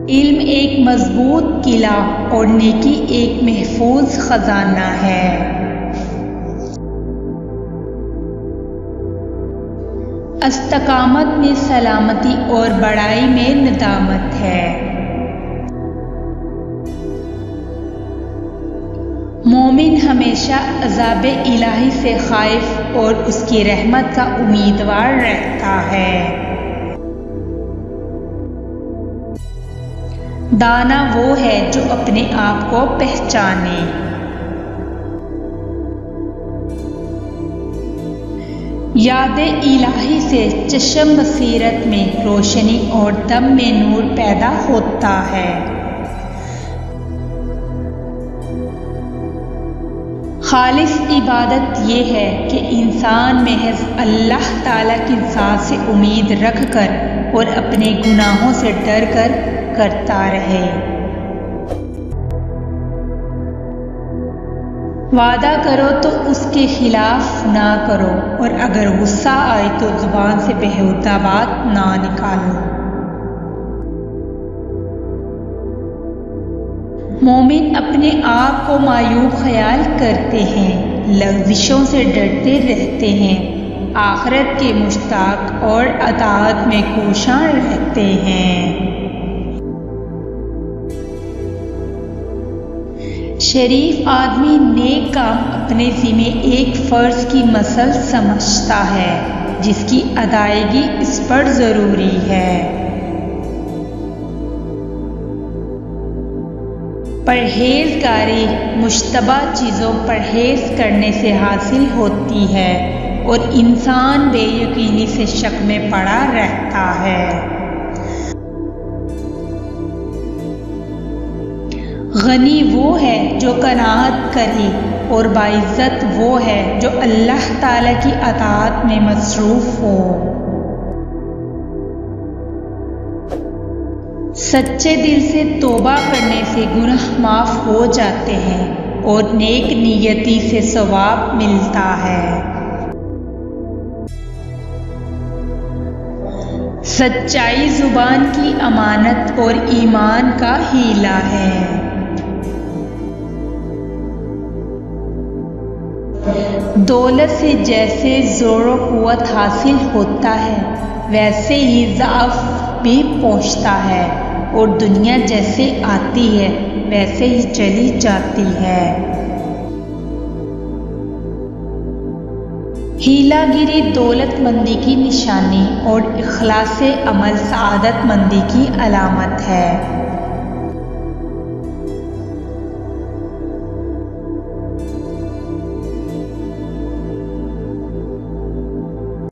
इल्म एक मजबूत किला और नेकी एक महफूज खजाना है। इस्तकामत में सलामती और बड़ाई में नदामत है। मोमिन हमेशा अज़ाब इलाही से खाइफ और उसकी रहमत का उम्मीदवार रहता है। दाना वो है जो अपने आप को पहचाने। याद इलाही से चश्म बसीरत में रोशनी और दम में नूर पैदा होता है। खालिस इबादत ये है कि इंसान महज अल्लाह ताला की ज़ात से उम्मीद रख कर और अपने गुनाहों से डर कर करता रहे। वादा करो तो उसके खिलाफ ना करो और अगर गुस्सा आए तो जुबान से बेहुदा बात ना निकालो। मोमिन अपने आप को मायूब ख्याल करते हैं, लग़ज़िशों से डरते रहते हैं, आखिरत के मुश्ताक और अताअत में कोशां रहते हैं। शरीफ आदमी नेक काम अपने ज़िम्मे एक फ़र्ज़ की मसल समझता है जिसकी अदायगी इस पर ज़रूरी है। परहेज़गारी मुश्तबा चीज़ों परहेज़ करने से हासिल होती है और इंसान बेयकीनी से शक में पड़ा रहता है। गनी वो है जो कनाअत करे और बाइज़्ज़त वो है जो अल्लाह ताला की अताअत में मसरूफ़ हो। सच्चे दिल से तौबा करने से गुनाह माफ़ हो जाते हैं और नेक नियति से सवाब मिलता है। सच्चाई ज़ुबान की अमानत और ईमान का हीला है। दौलत से जैसे ज़ोर क़ुव्वत हासिल होता है वैसे ही ज़अफ़ भी पहुँचता है और दुनिया जैसे आती है वैसे ही चली जाती है। हीलागिरी दौलतमंदी की निशानी और इखलास अमल सआदतमंदी की अलामत है।